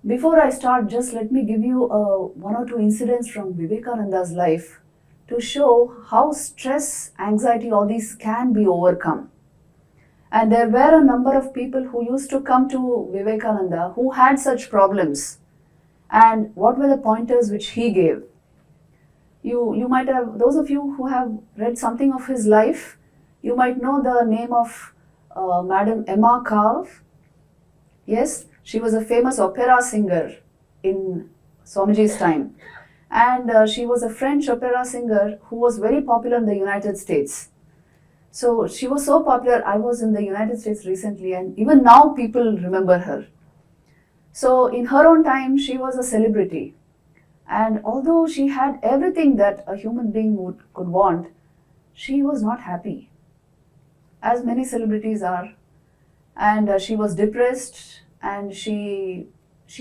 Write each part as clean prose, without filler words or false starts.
Before I start, just let me give you one or two incidents from Vivekananda's life to show how stress, anxiety, all these can be overcome. And there were a number of people who used to come to Vivekananda who had such problems. And what were the pointers which he gave? You might have, those of you who have read something of his life, you might know the name of Madam Emma Carve. Yes, she was a famous opera singer in Swamiji's time. And she was a French opera singer who was very popular in the United States. So she was so popular. I was in the United States recently, and even now people remember her. So in her own time, she was a celebrity. And although she had everything that a human being could want, she was not happy, as many celebrities are. And she was depressed, and she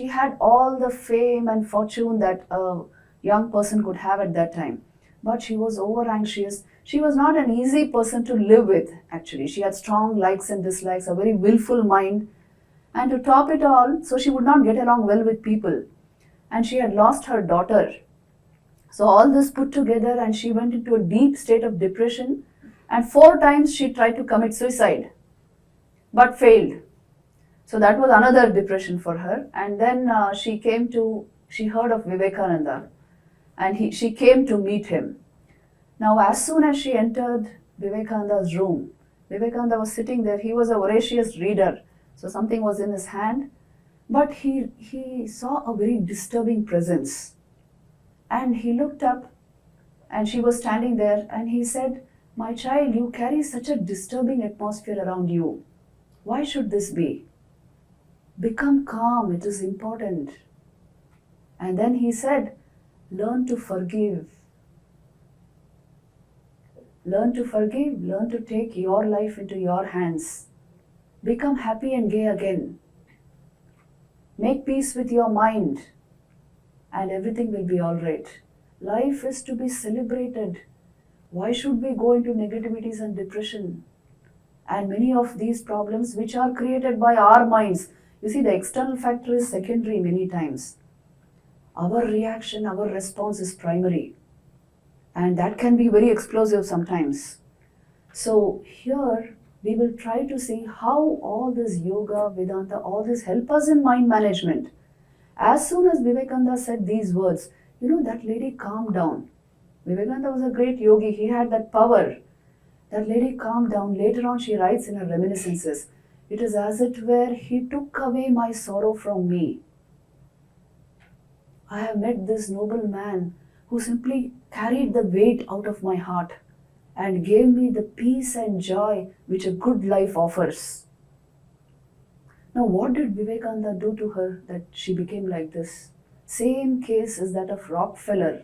had all the fame and fortune that a young person could have at that time. But she was over anxious. She was not an easy person to live with, actually. She had strong likes and dislikes, a very willful mind. And to top it all, so she would not get along well with people. And she had lost her daughter. So all this put together, and she went into a deep state of depression. And 4 times she tried to commit suicide, but failed. So that was another depression for her. And then she heard of Vivekananda, and she came to meet him. Now, as soon as she entered Vivekananda's room, Vivekananda was sitting there. He was a voracious reader, so something was in his hand, but he saw a very disturbing presence. And he looked up, and she was standing there, and he said, "My child, you carry such a disturbing atmosphere around you. Why should this be? Become calm, it is important." And then he said, "Learn to forgive. Learn to forgive, learn to take your life into your hands. Become happy and gay again. Make peace with your mind, and everything will be all right. Life is to be celebrated. Why should we go into negativities and depression? And many of these problems which are created by our minds, you see, the external factor is secondary many times. Our reaction, our response is primary. And that can be very explosive sometimes. So here we will try to see how all this yoga, Vedanta, all this help us in mind management. As soon as Vivekananda said these words, that lady calmed down. Vivekananda was a great yogi. He had that power. That lady calmed down. Later on, she writes in her reminiscences, "It is as it were he took away my sorrow from me. I have met this noble man who simply carried the weight out of my heart and gave me the peace and joy which a good life offers." Now, what did Vivekananda do to her that she became like this? Same case is that of Rockefeller.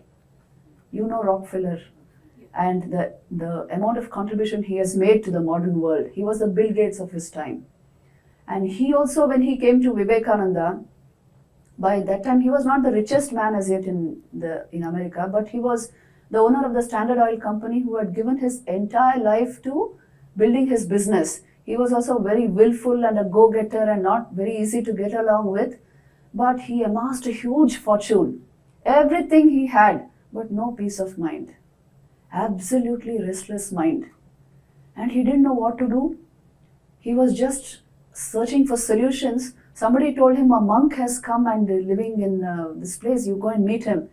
You know Rockefeller and the amount of contribution he has made to the modern world. He was the Bill Gates of his time. And he also, when he came to Vivekananda, by that time he was not the richest man as yet in America, but he was the owner of the Standard Oil Company who had given his entire life to building his business. He was also very willful and a go-getter and not very easy to get along with, but he amassed a huge fortune. Everything he had, but no peace of mind. Absolutely restless mind. And he didn't know what to do. He was just searching for solutions. Somebody told him a monk has come and living in this place, you go and meet him.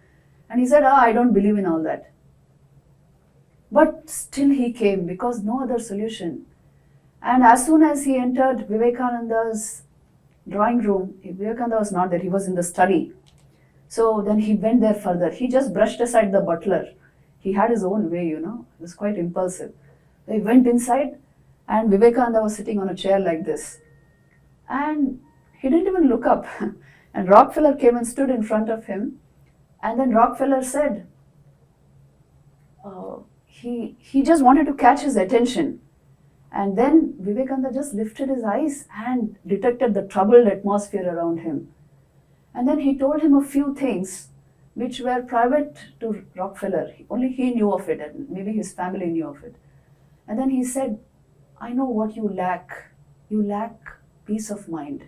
And he said, I don't believe in all that. But still he came because no other solution. And as soon as he entered Vivekananda's drawing room, Vivekananda was not there, he was in the study. So then he went there further. He just brushed aside the butler. He had his own way, It was quite impulsive. He went inside and Vivekananda was sitting on a chair like this. And he didn't even look up. And Rockefeller came and stood in front of him. And then Rockefeller said, he just wanted to catch his attention. And then Vivekananda just lifted his eyes and detected the troubled atmosphere around him. And then he told him a few things which were private to Rockefeller. Only he knew of it, and maybe his family knew of it. And then he said, I know what you lack. You lack peace of mind.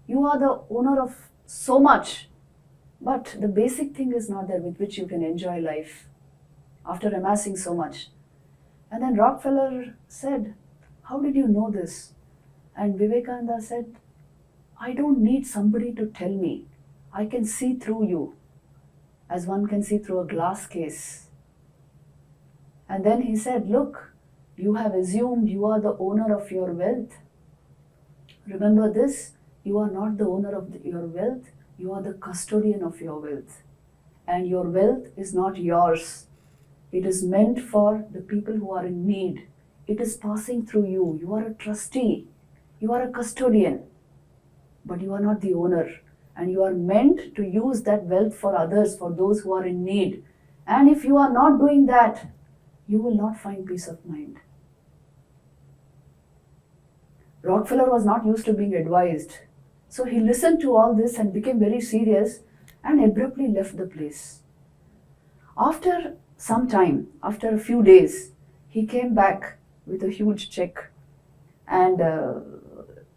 You are the owner of so much, but the basic thing is not there with which you can enjoy life after amassing so much. And then Rockefeller said, how did you know this? And Vivekananda said, I don't need somebody to tell me. I can see through you as one can see through a glass case. And then he said, look, you have assumed you are the owner of your wealth. Remember this, you are not the owner of your wealth, you are the custodian of your wealth. And your wealth is not yours. It is meant for the people who are in need. It is passing through you. You are a trustee. You are a custodian. But you are not the owner. And you are meant to use that wealth for others, for those who are in need. And if you are not doing that, you will not find peace of mind. Rockefeller was not used to being advised. So he listened to all this and became very serious and abruptly left the place. After some time, after a few days, he came back with a huge check, and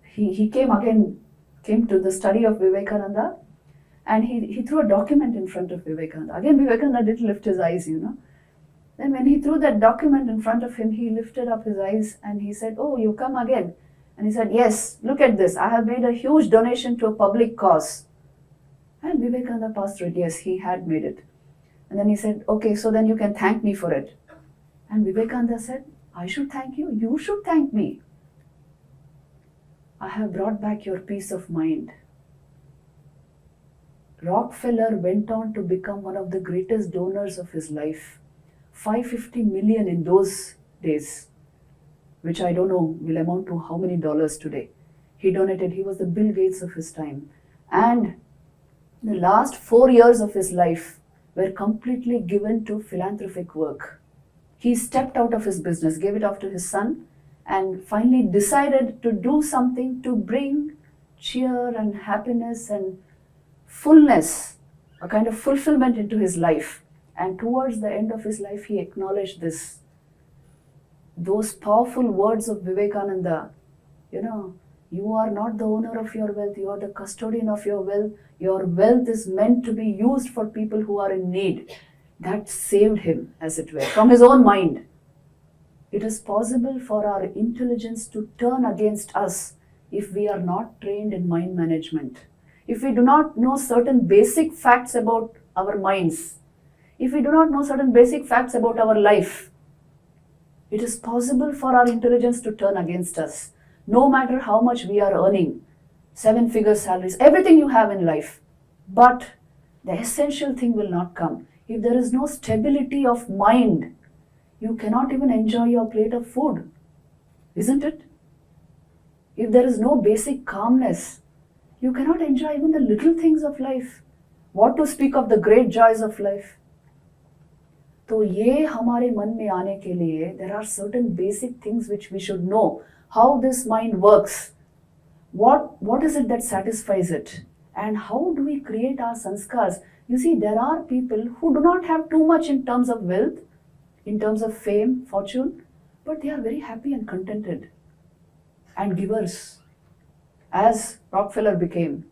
he came to the study of Vivekananda, and he threw a document in front of Vivekananda. Again, Vivekananda didn't lift his eyes, Then when he threw that document in front of him, he lifted up his eyes and he said, oh, you come again? And he said, yes, look at this. I have made a huge donation to a public cause. And Vivekananda passed through it. Yes, he had made it. And then he said, okay, so then you can thank me for it. And Vivekananda said, I should thank you. You should thank me. I have brought back your peace of mind. Rockefeller went on to become one of the greatest donors of his life. 550 million in those days, which I don't know will amount to how many dollars today. He donated. He was the Bill Gates of his time. And the last 4 years of his life were completely given to philanthropic work. He stepped out of his business, gave it off to his son, and finally decided to do something to bring cheer and happiness and fullness, a kind of fulfillment into his life. And towards the end of his life, he acknowledged this. Those powerful words of Vivekananda, you are not the owner of your wealth, you are the custodian of your wealth. Your wealth is meant to be used for people who are in need. That saved him, as it were, from his own mind. It is possible for our intelligence to turn against us if we are not trained in mind management. If we do not know certain basic facts about our minds, if we do not know certain basic facts about our life, it is possible for our intelligence to turn against us. No matter how much we are earning, 7-figure salaries, everything you have in life. But the essential thing will not come. If there is no stability of mind, you cannot even enjoy your plate of food. Isn't it? If there is no basic calmness, you cannot enjoy even the little things of life. What to speak of the great joys of life? तो ये हमारे मन में आने के लिए there are certain basic things which we should know. How this mind works. What is it that satisfies it? And how do we create our sanskars? You see, there are people who do not have too much in terms of wealth, in terms of fame, fortune, but they are very happy and contented and givers, as Rockefeller became.